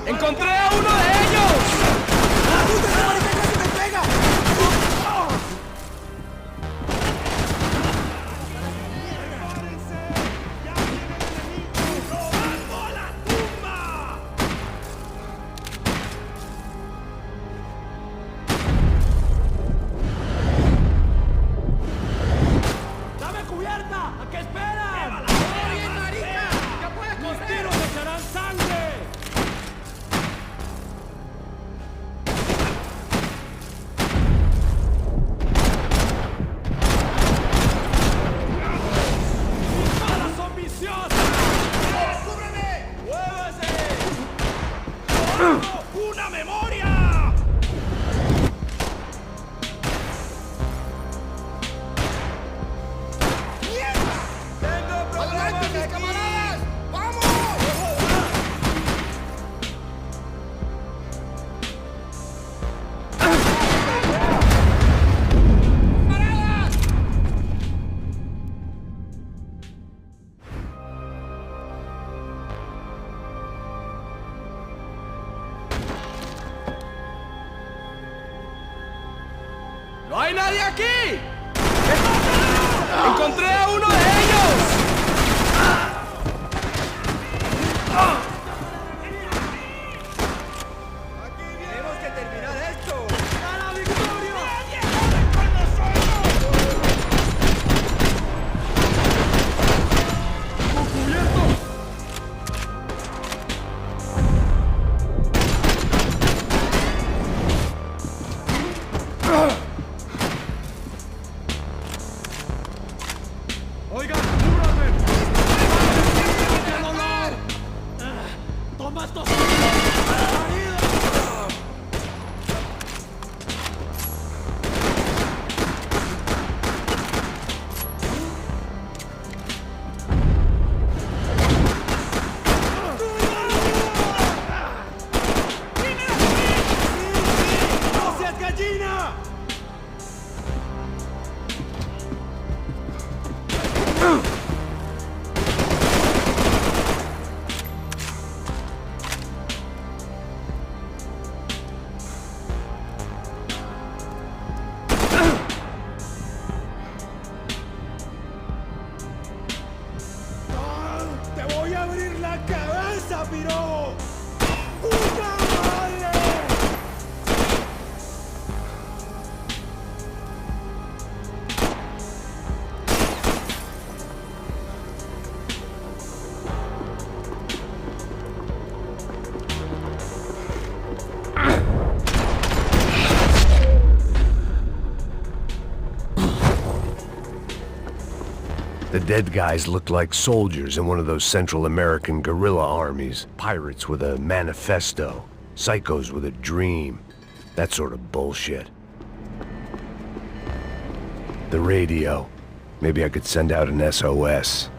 ¡Encontré a uno de ellos! ¡La puta esa marica casi me pega! ¡Dame cubierta! ¿A qué esperan? ¡Todo bien, marica! ¡Ya puedes correr! ¡Mis tiros echarán sangre! ¡Mis balas son viciosas! ¡Cúbreme! ¡Muévase! ¡Una memoria! ¡Adelante, mis camaradas! ¡Vamos! ¡Camaradas! ¡No hay nadie aquí! ¡Encontré a uno de ellos! ¡Tenemos que terminar esto! ¡A la victoria! ¡Cubierto! ¡Oigan, cúbrame! ¡El dolor! ¡Toma estos! ¡No seas gallina! ¡Te voy a abrir la cabeza, piro! ¡Puta madre! The dead guys looked like soldiers in one of those Central American guerrilla armies. Pirates with a manifesto. Psychos with a dream. That sort of bullshit. The radio. Maybe I could send out an SOS.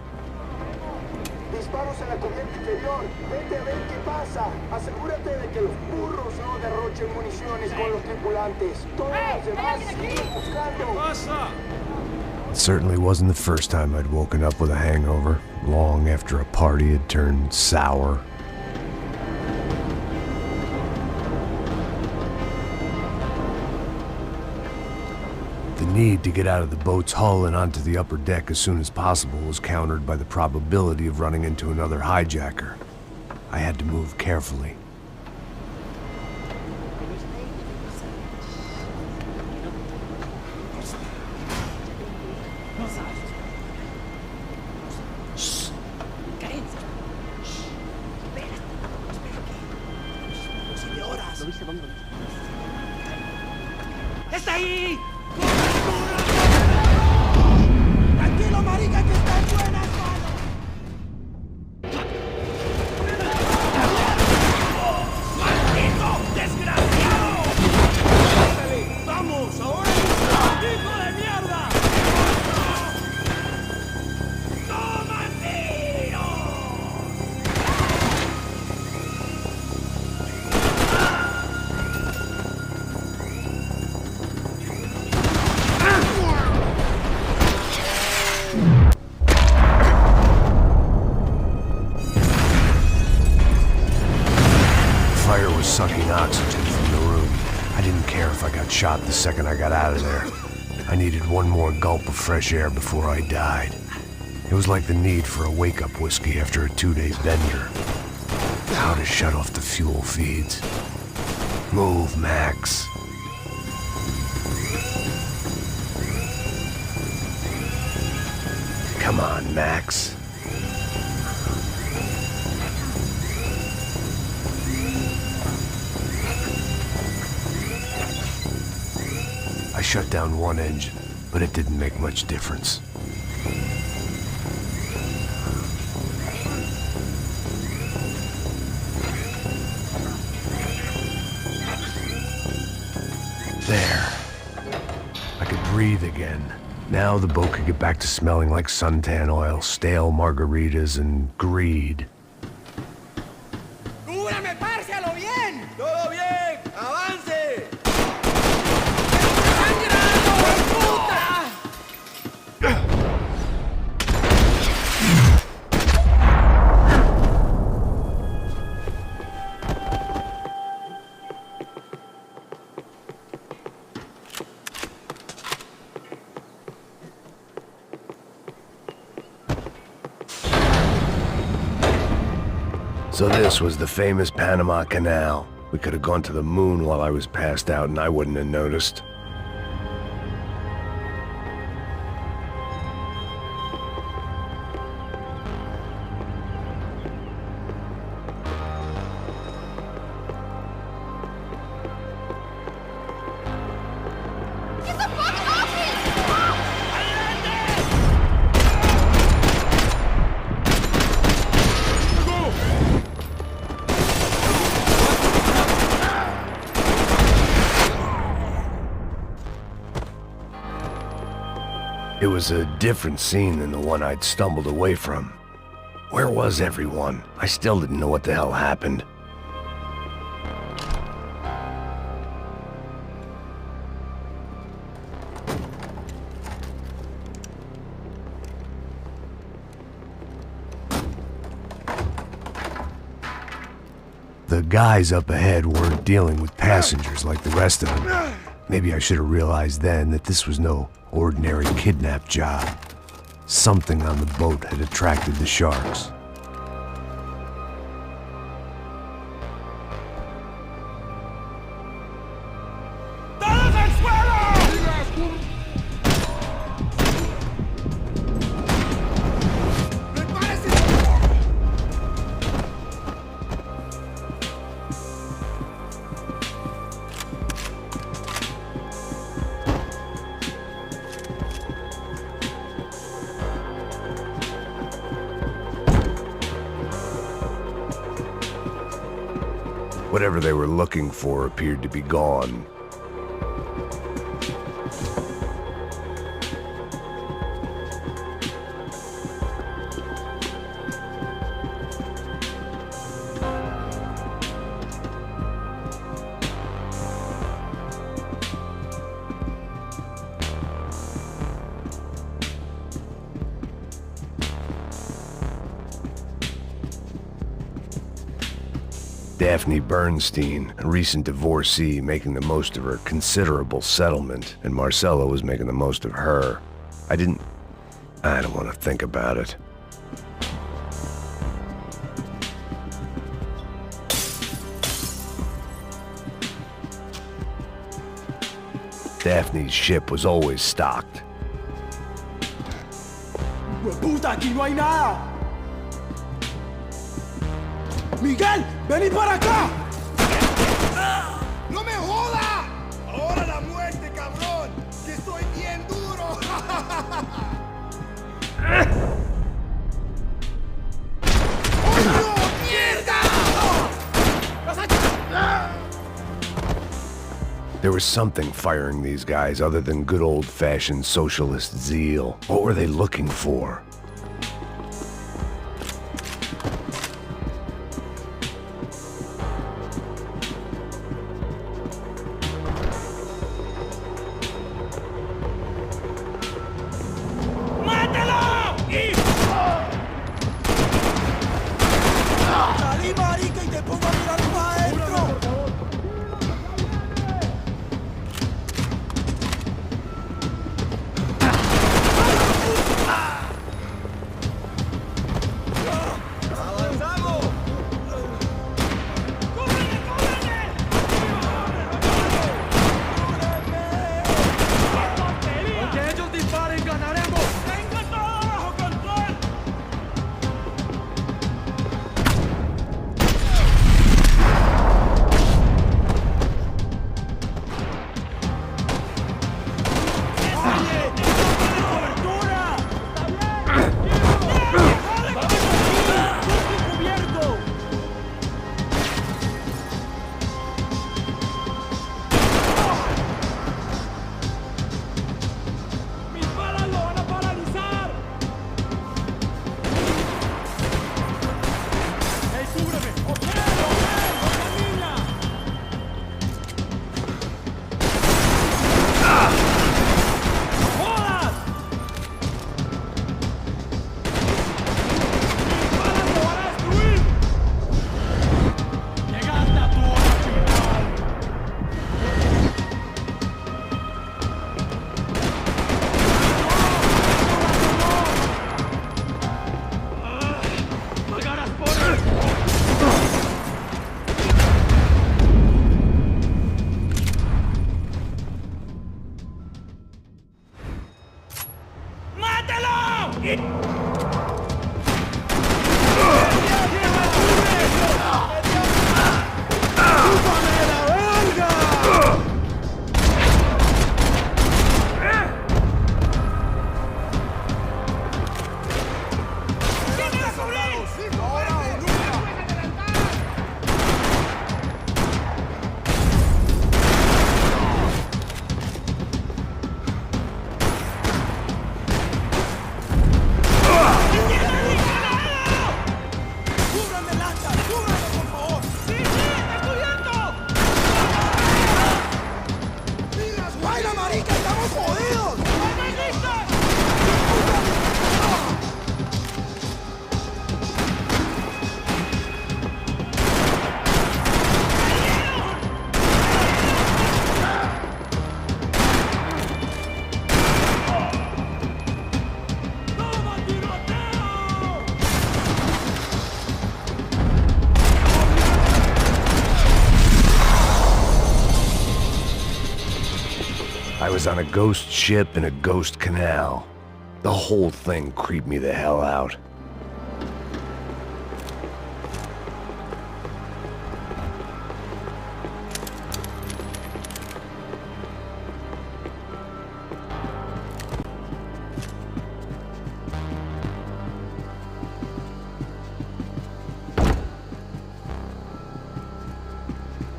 Disparos en la cubierta inferior. Vete a ver qué pasa. Asegúrate de que los burros no derrochen municiones con los tripulantes. Todos los demás siguen buscando. ¡Pasa! It certainly wasn't the first time I'd woken up with a hangover, long after a party had turned sour. The need to get out of the boat's hull and onto the upper deck as soon as possible was countered by the probability of running into another hijacker. I had to move carefully. ¡Está ahí! ¡Tranquilo, marica, que está en buenas manos! got shot the second I got out of there. I needed one more gulp of fresh air before I died. It was like the need for a wake-up whiskey after a 2-day bender. How to shut off the fuel feeds. Move, Max. Come on, Max. I shut down one engine, but it didn't make much difference. There. I could breathe again. Now the boat could get back to smelling like suntan oil, stale margaritas, and greed. ¡Cúbrame, parce, a lo bien! ¡Todo bien! ¡Avance! So this was the famous Panama Canal. We could have gone to the moon while I was passed out and I wouldn't have noticed. It was a different scene than the one I'd stumbled away from. Where was everyone? I still didn't know what the hell happened. The guys up ahead weren't dealing with passengers like the rest of them. Maybe I should have realized then that this was no ordinary kidnap job. Something on the boat had attracted the sharks. ¡Todos al suelo! ¡Prepárese! Whatever they were looking for appeared to be gone. Daphne Bernstein, a recent divorcee making the most of her considerable settlement, and Marcella was making the most of her. I don't want to think about it. Daphne's ship was always stocked. ¡Puta, aquí no hay nada! ¡Miguel, vení para acá! ¡No me joda! ¡Ahora la muerte, cabrón! ¡Que estoy bien duro! ¡Oh, mierda! There was something firing these guys other than good old-fashioned socialist zeal. What were they looking for? ¡Salí, marica, y te pongo a mirar para adentro! I was on a ghost ship in a ghost canal. The whole thing creeped me the hell out.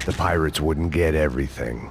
The pirates wouldn't get everything.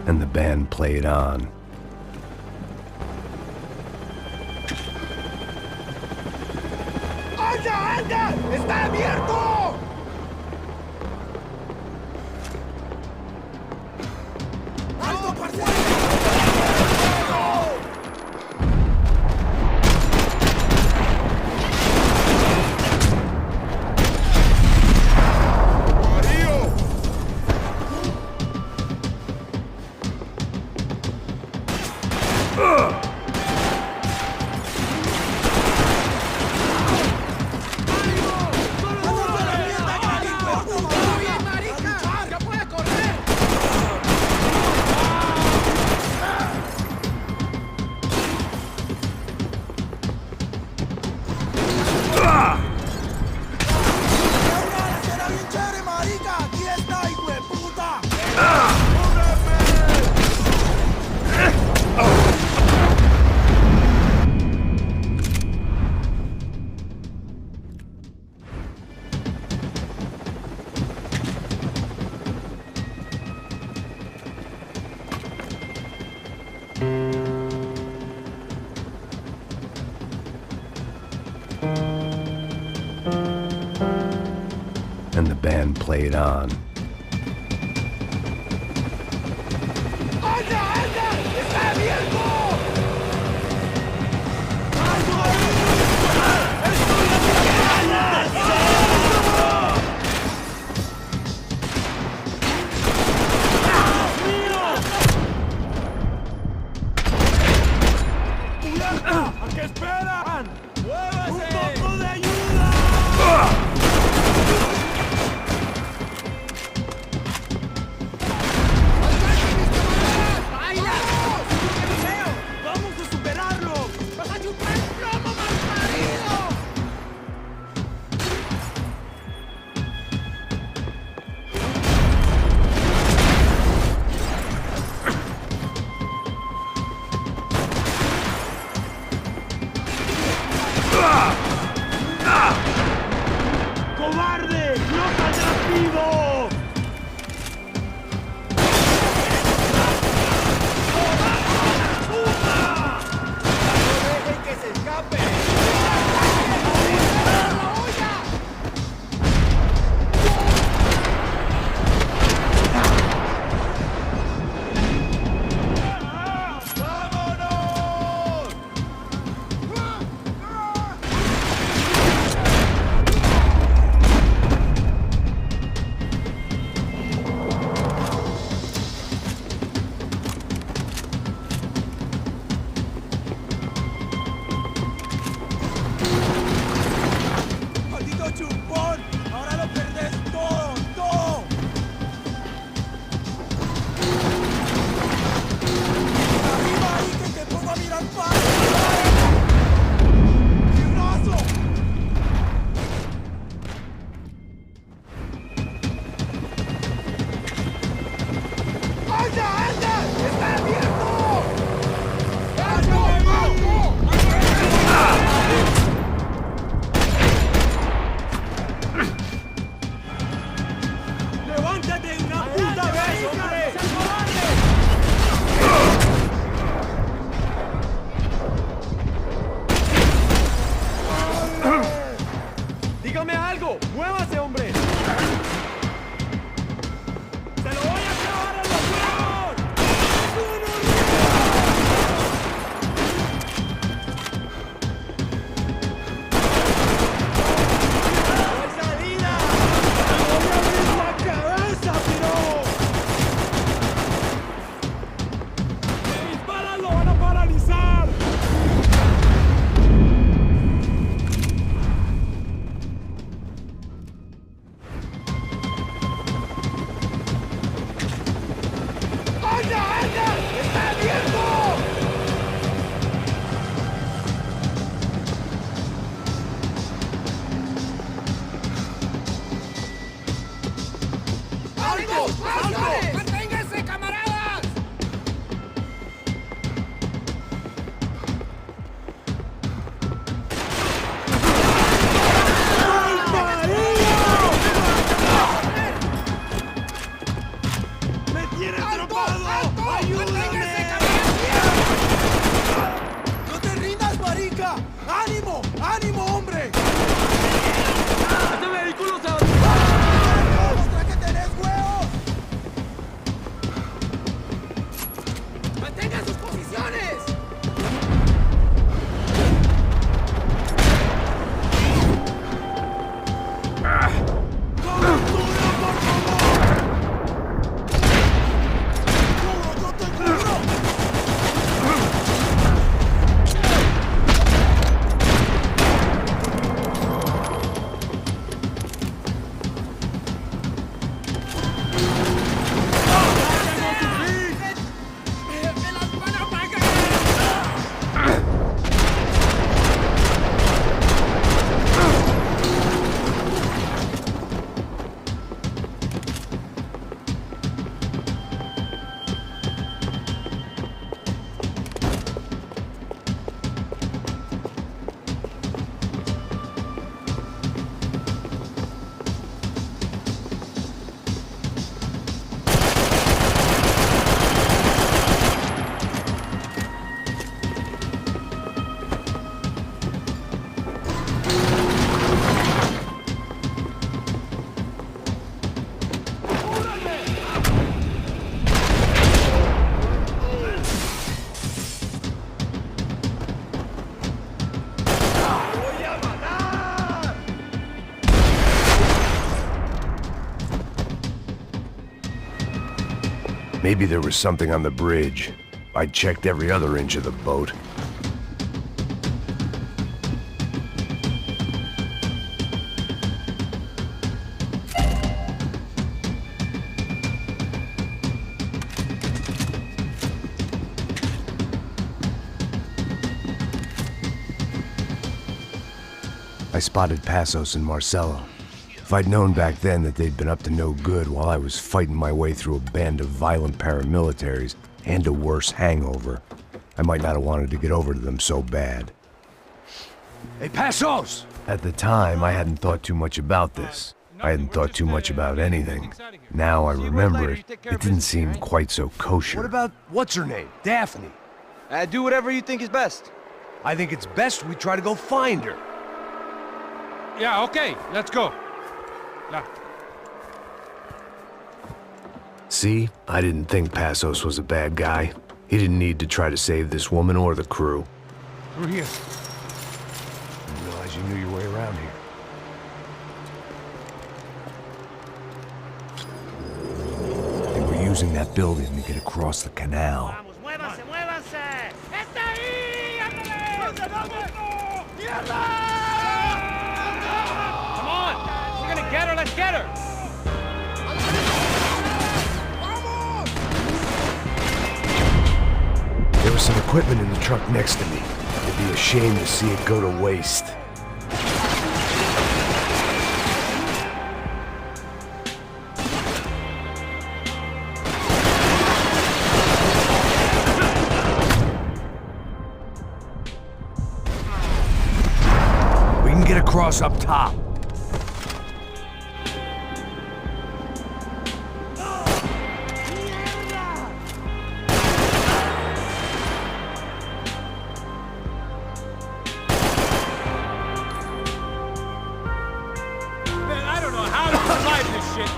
And the band played on. ¡Anda, anda! ¡Está abierto! ¡Alto, parcero! ¡Vamos! game played on. ¡Anda, anda! ¡Está abierto! ¿A qué esperan? ¡Muévase! ¡Un poco de ayuda! ¡Vamos a superarlo! ¡Vas a chupar plomo, malparido! ¡Cobarde! ¡No saldrás vivo! ¡No dejen que se escape! ¡Vámonos! ¡Maldito chupón! ¡Ahora lo perdés todo! ¡Todo! ¡Arriba ahí que te pongo a mirar para! ¡Librazo! ¡Anda, anda! ¡Está abierto! ¡Alto, alto! ¡Levántate una puta vez, hombre! ¡Dígame algo! ¡Muévase, hombre! ¡Se lo voy a clavar en los huevos! ¡No hay salida! ¡Te voy a abrir la cabeza, pero! ¡Si disparan, lo van a paralizar! ¡Anda, anda! ¡Está abierto! ¡Alto! ¡Alto! ¡Manténganse, camaradas! ¡Me tiene ¡Alto! atrapado! ¡Alto! ¡Ayuda! Maybe there was something on the bridge. I checked every other inch of the boat. I spotted Passos and Marcelo. If I'd known back then that they'd been up to no good while I was fighting my way through a band of violent paramilitaries and a worse hangover, I might not have wanted to get over to them so bad. Hey, Passos! At the time, I hadn't thought too much about this. I hadn't thought too much about anything. Now I remember it, it didn't seem quite so kosher. What about what's-her-name? Daphne? Do whatever you think is best. I think it's best we try to go find her. Yeah, okay, let's go. Yeah. See? I didn't think Passos was a bad guy. He didn't need to try to save this woman or the crew. Through here. Didn't realize you knew your way around here. They were using that building to get across the canal. ¡Muévanse, muévanse! ¡Está ahí! ¡Ándale! Come on! We're gonna get her, let's get her! There was some equipment in the truck next to me. It'd be a shame to see it go to waste. We can get across up top. Man, I don't know how to survive this shit.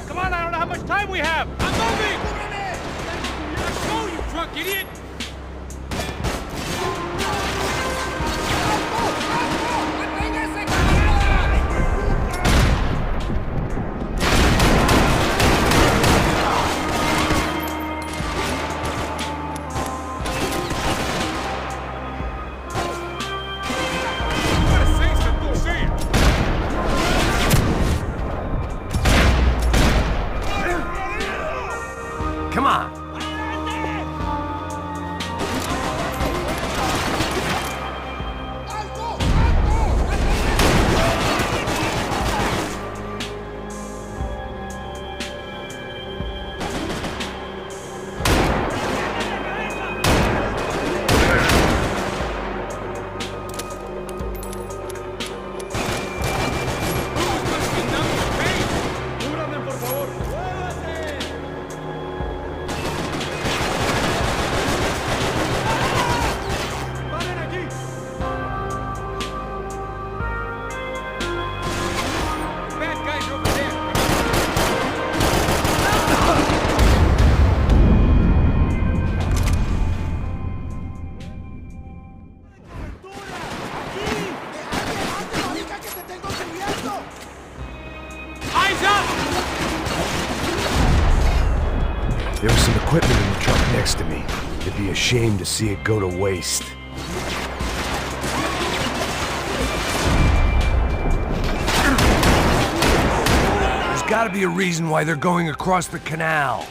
Come on, I don't know how much time we have. I'm moving! Let's go, you drunk idiot! Come on! Bad guys over there. Eyes up! There was some equipment in the truck next to me. It'd be a shame to see it go to waste. There's gotta be a reason why they're going across the canal.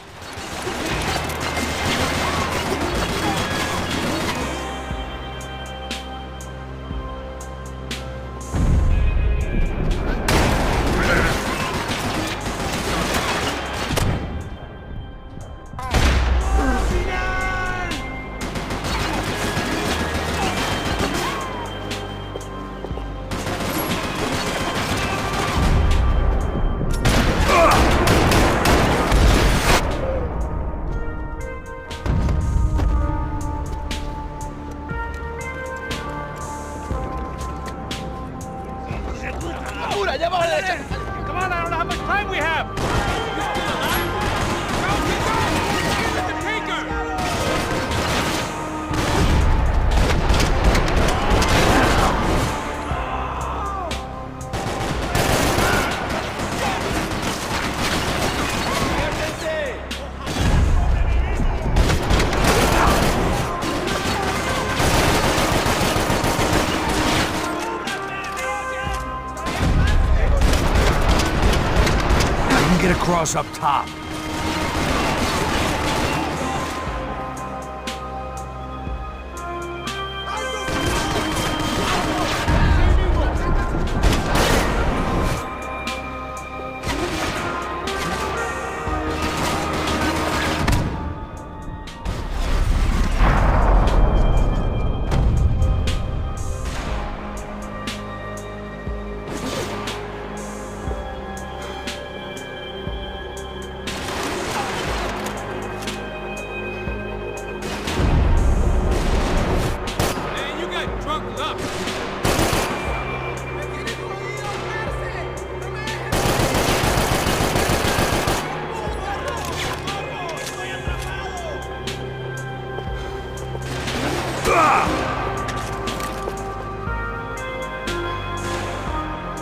cross up top.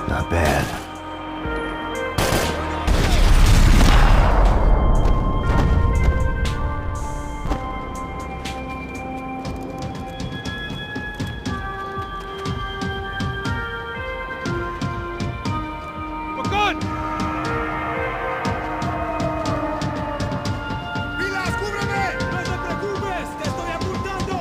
Not bad. We're good! ¡Pilas, cúbreme! ¡No te preocupes! ¡Te estoy apuntando!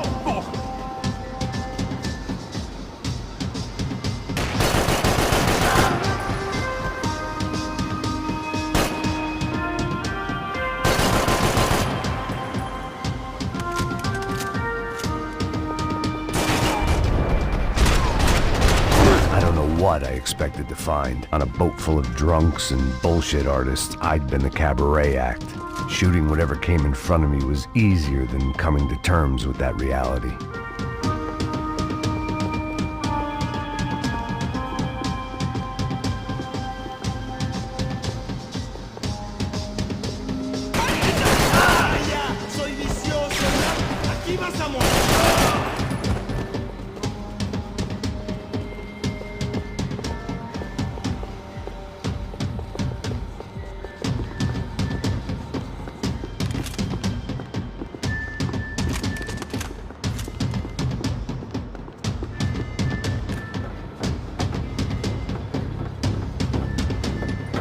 I don't know what I expected to find. On a boat full of drunks and bullshit artists, I'd been the cabaret act. Shooting whatever came in front of me was easier than coming to terms with that reality. ¡Vaya! ¡Soy vicioso! ¡Aquí vas a morir!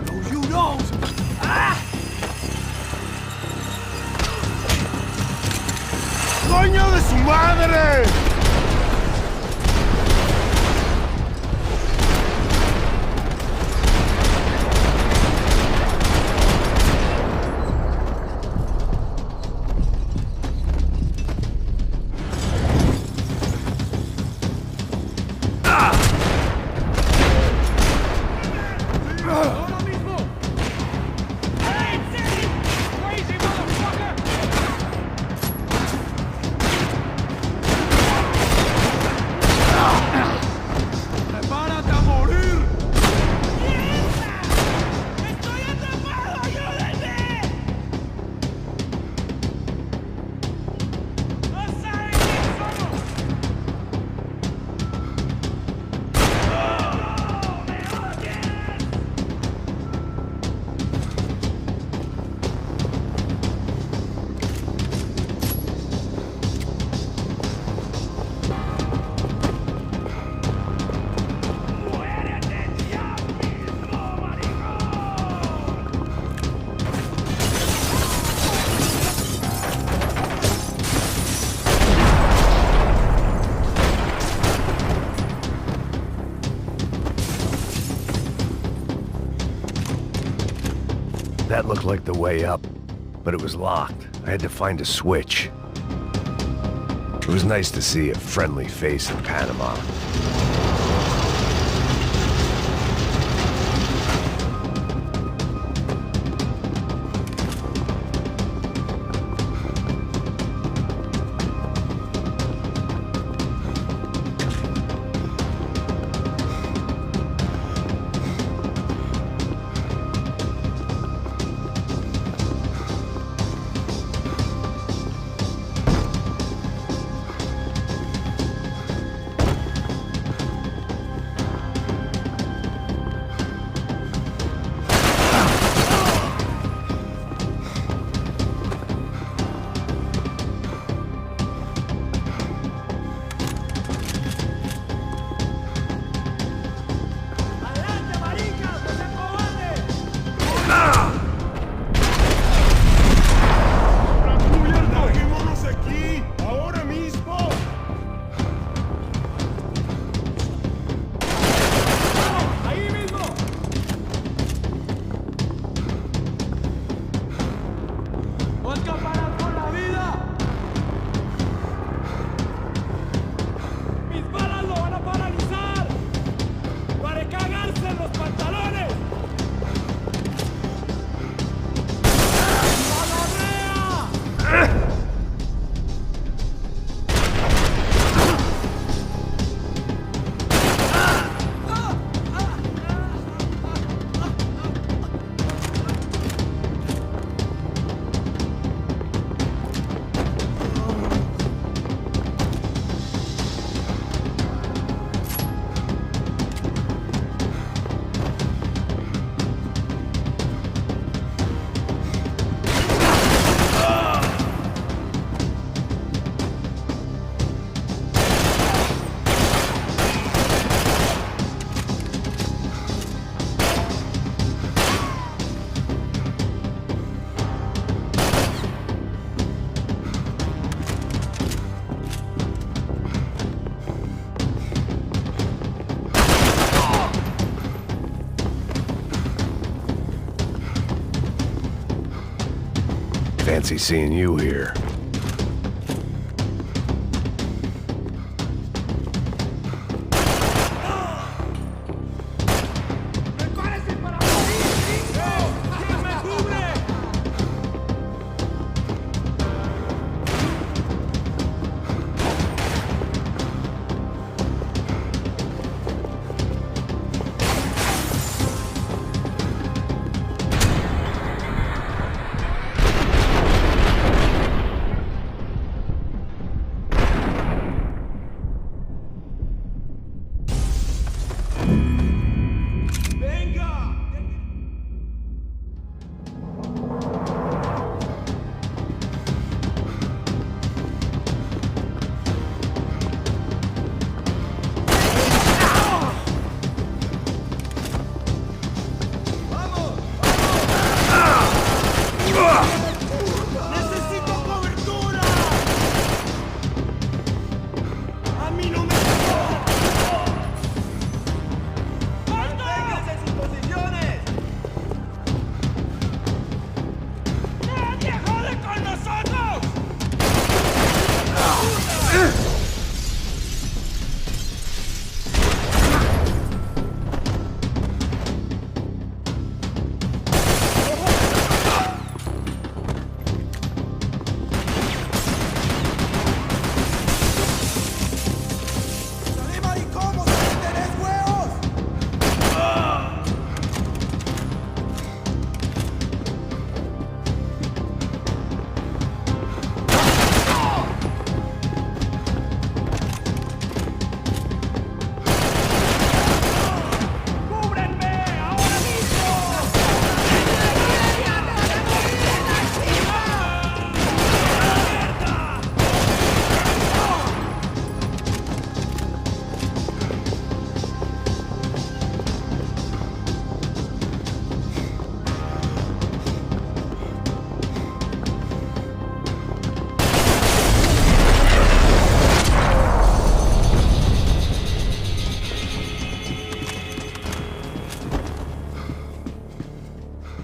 No, you don't! ¡Coño de su madre! ¡Ahora mismo! ¡Hey, crazy motherfucker! ¡Prepárate a morir! ¡Estoy atrapado! ¡Ayúdenme! ¡No saben quién somos! That looked like the way up, but it was locked. I had to find a switch. It was nice to see a friendly face in Panama. fancy seeing you here.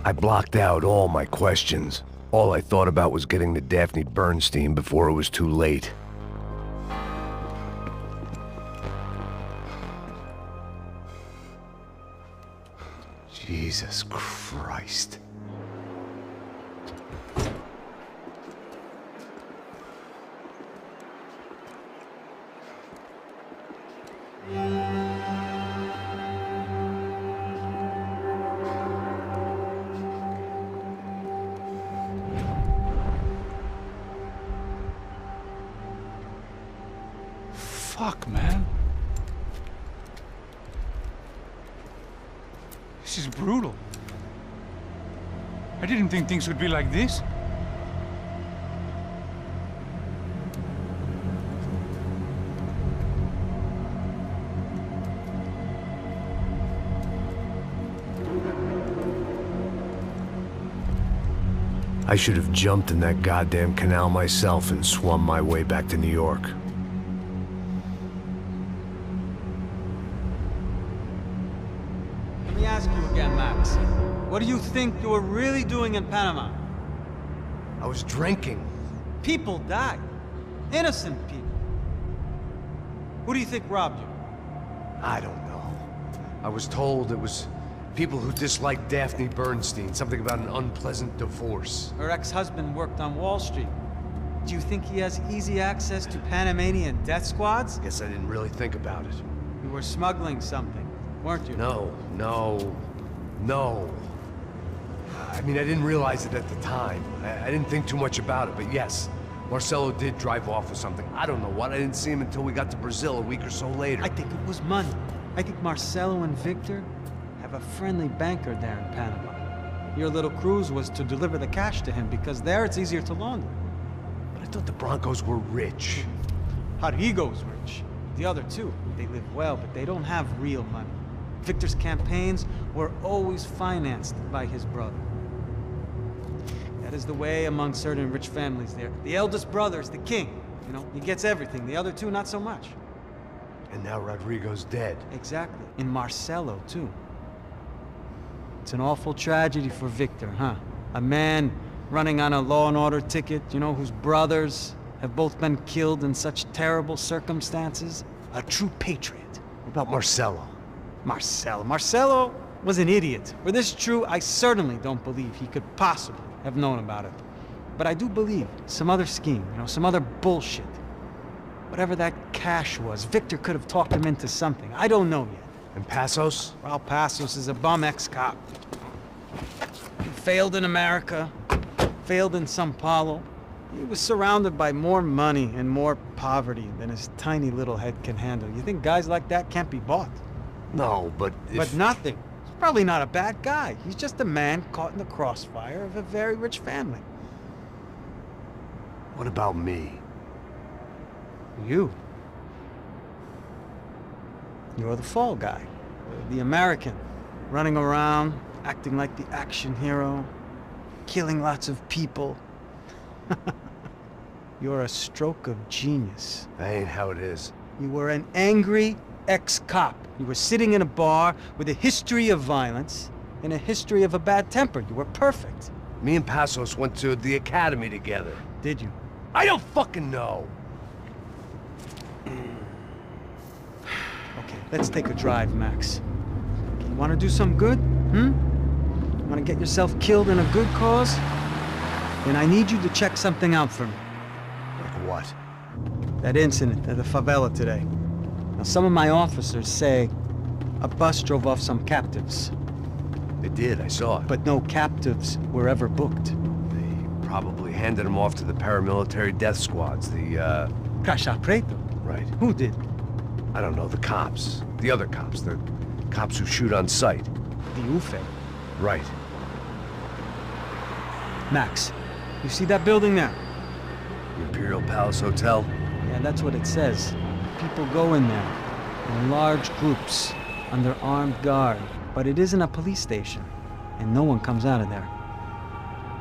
I blocked out all my questions. All I thought about was getting to Daphne Bernstein before it was too late. Jesus Christ. Fuck, man. This is brutal. I didn't think things would be like this. I should have jumped in that goddamn canal myself and swum my way back to New York. Let me ask you again, Max. What do you think you were really doing in Panama? I was drinking. People died. Innocent people. Who do you think robbed you? I don't know. I was told it was people who disliked Daphne Bernstein, something about an unpleasant divorce. Her ex-husband worked on Wall Street. Do you think he has easy access to Panamanian death squads? Guess I didn't really think about it. You were smuggling something, weren't you? No. I mean, I didn't realize it at the time. I didn't think too much about it, but yes, Marcelo did drive off with something. I don't know what. I didn't see him until we got to Brazil a week or so later. I think it was money. I think Marcelo and Victor have a friendly banker there in Panama. Your little cruise was to deliver the cash to him because there it's easier to launder. But I thought the Broncos were rich. Rodrigo's rich. The other two, they live well, but they don't have real money. Victor's campaigns were always financed by his brother. That is the way among certain rich families there. The eldest brother is the king. You know, he gets everything. The other two, not so much. And now Rodrigo's dead. Exactly. And Marcelo, too. It's an awful tragedy for Victor, huh? A man running on a law and order ticket, you know, whose brothers have both been killed in such terrible circumstances. A true patriot. What about Marcello? Marcello was an idiot. Were this true, I certainly don't believe he could possibly have known about it. But I do believe some other scheme, you know, some other bullshit. Whatever that cash was, Victor could have talked him into something. I don't know yet. And Passos? Raul Passos is a bum ex-cop. He failed in America, failed in Sao Paulo. He was surrounded by more money and more poverty than his tiny little head can handle. You think guys like that can't be bought? No, but But nothing. He's probably not a bad guy. He's just a man caught in the crossfire of a very rich family. What about me? You. You're the fall guy. The American. Running around, acting like the action hero. Killing lots of people. You're a stroke of genius. That ain't how it is. You were an angry ex-cop. You were sitting in a bar with a history of violence and a history of a bad temper. You were perfect. Me and Passos went to the academy together. Did you? I don't fucking know. Okay, let's take a drive, Max. You want to do some good? You want to get yourself killed in a good cause? Then I need you to check something out for me. Like what? That incident at the favela today. Now, some of my officers say a bus drove off some captives. They did, I saw it. But no captives were ever booked. They probably handed them off to the paramilitary death squads, the, Caixa Preto? Right. Who did? I don't know, the cops. The other cops. The cops who shoot on sight. The UFE. Right. Max, you see that building there? The Imperial Palace Hotel? Yeah, that's what it says. People go in there, in large groups, under armed guard. But it isn't a police station, and no one comes out of there.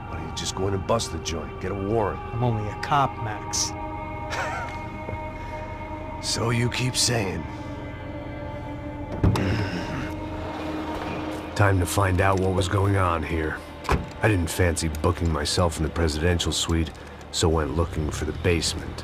Why don't you just go in and bust the joint, get a warrant? I'm only a cop, Max. So you keep saying. Time to find out what was going on here. I didn't fancy booking myself in the presidential suite, so went looking for the basement.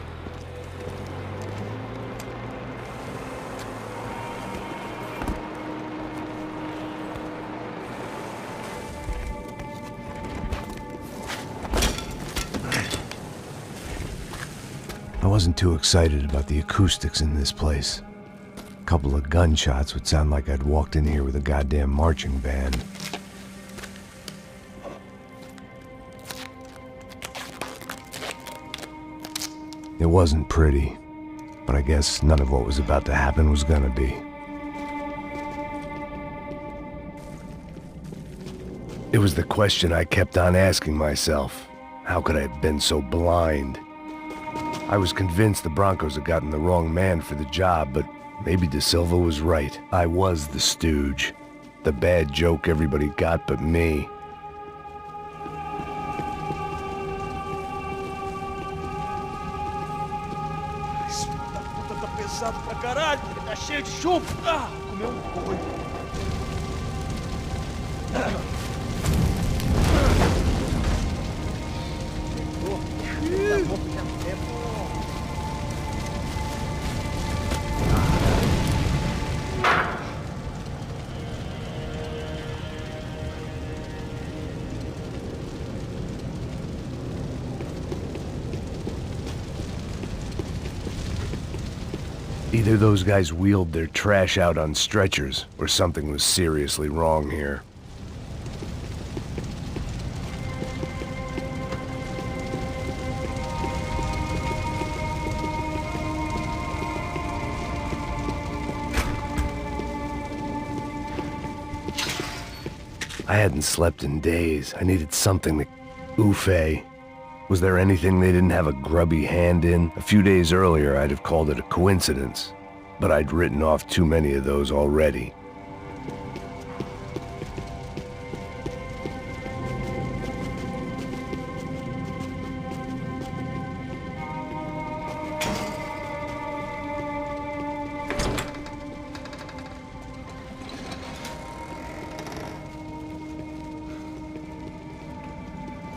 I wasn't too excited about the acoustics in this place. A couple of gunshots would sound like I'd walked in here with a goddamn marching band. It wasn't pretty, but I guess none of what was about to happen was gonna be. It was the question I kept on asking myself. How could I have been so blind? I was convinced the Broncos had gotten the wrong man for the job, but maybe De Silva was right. I was the stooge. The bad joke everybody got but me. Da puta tá pesado pra caralho, ele tá cheio de chumbo. Ah, comeu boi. Either those guys wheeled their trash out on stretchers, or something was seriously wrong here. I hadn't slept in days. I needed something to... Ufe. Was there anything they didn't have a grubby hand in? A few days earlier, I'd have called it a coincidence, but I'd written off too many of those already.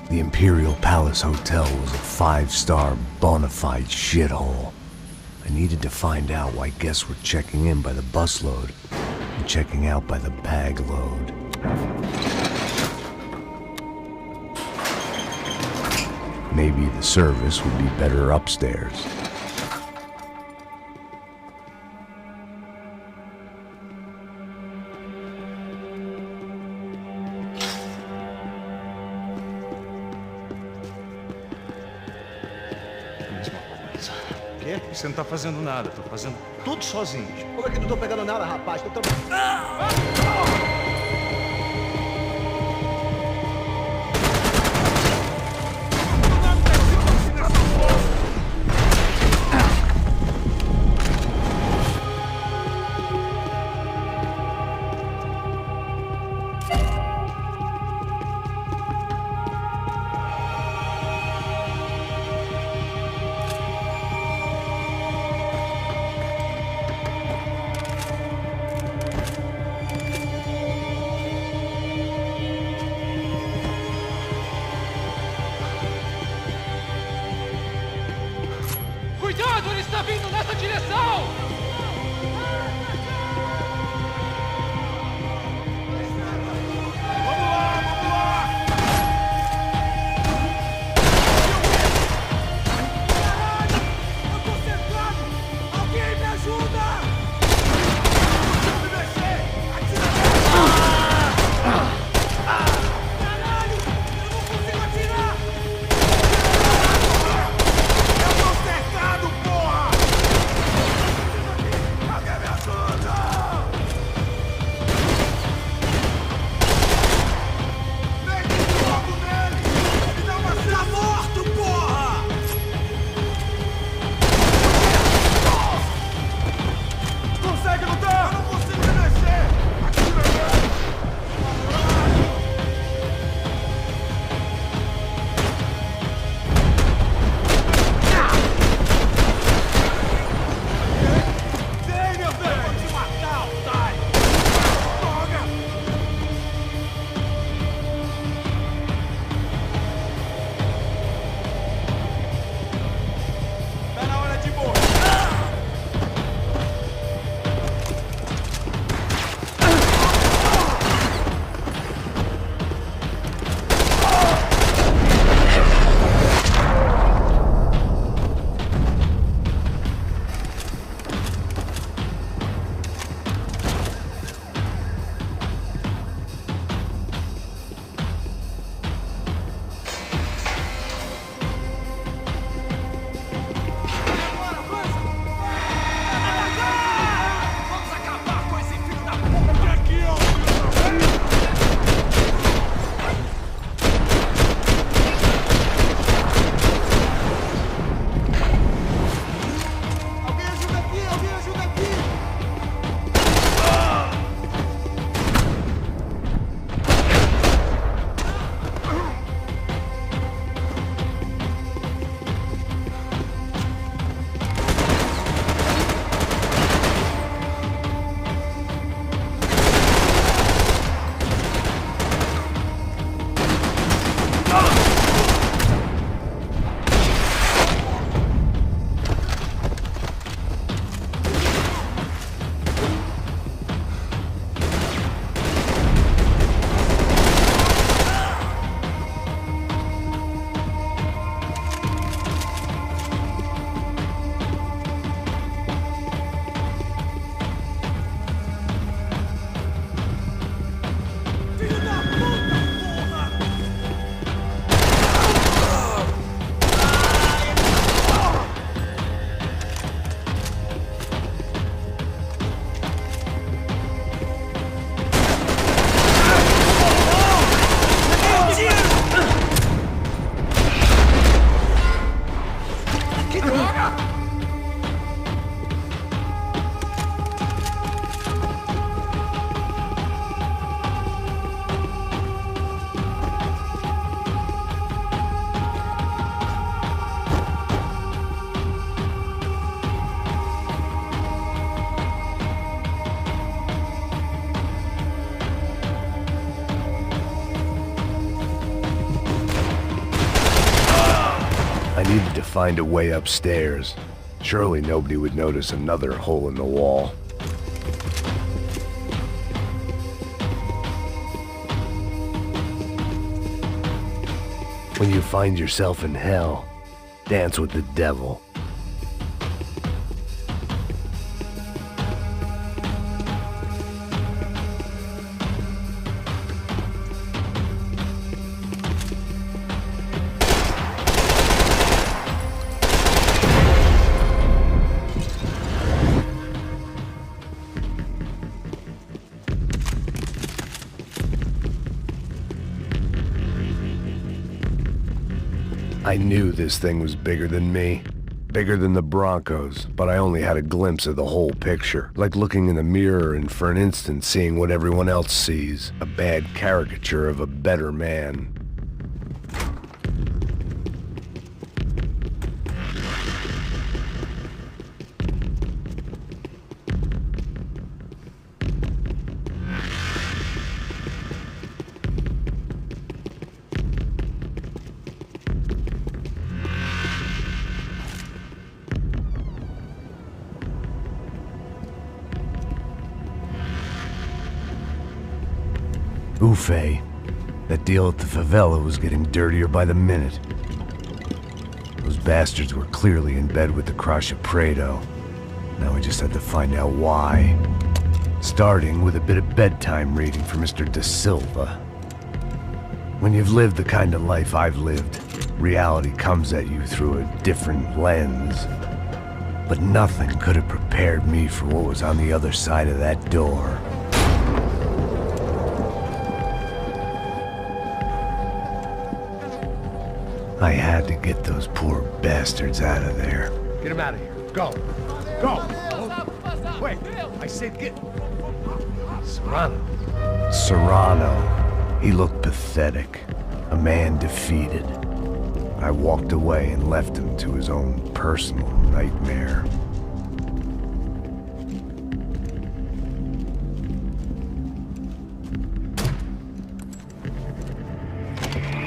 The the Imperial Palace Hotel was a 5-star bona fide shithole. I needed to find out why guests were checking in by the busload and checking out by the bag load. Maybe the service would be better upstairs. Quê? Você não tá fazendo nada, tô fazendo tudo sozinho. Como é que não tô pegando nada, rapaz? Tô Cuidado, ele está vindo nessa direção! find a way upstairs. Surely nobody would notice another hole in the wall. When you find yourself in hell, dance with the devil. I knew this thing was bigger than me, bigger than the Broncos, but I only had a glimpse of the whole picture, like looking in the mirror and for an instant seeing what everyone else sees, a bad caricature of a better man. Ufe, that deal at the favela was getting dirtier by the minute. Those bastards were clearly in bed with the Crash of Prado. Now we just had to find out why. Starting with a bit of bedtime reading for Mr. Da Silva. When you've lived the kind of life I've lived, reality comes at you through a different lens. But nothing could have prepared me for what was on the other side of that door. I had to get those poor bastards out of there. Get him out of here. Go. Go. Wait. I said get... Serrano. Serrano. He looked pathetic. A man defeated. I walked away and left him to his own personal nightmare.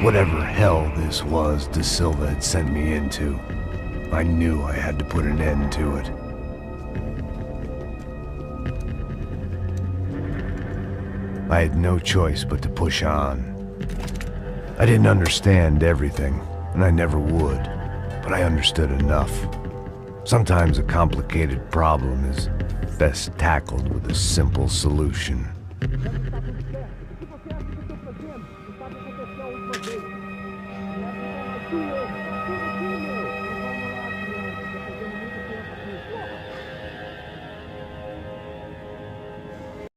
Whatever hell this was Da Silva had sent me into, I knew I had to put an end to it. I had no choice but to push on. I didn't understand everything, and I never would, but I understood enough. Sometimes a complicated problem is best tackled with a simple solution.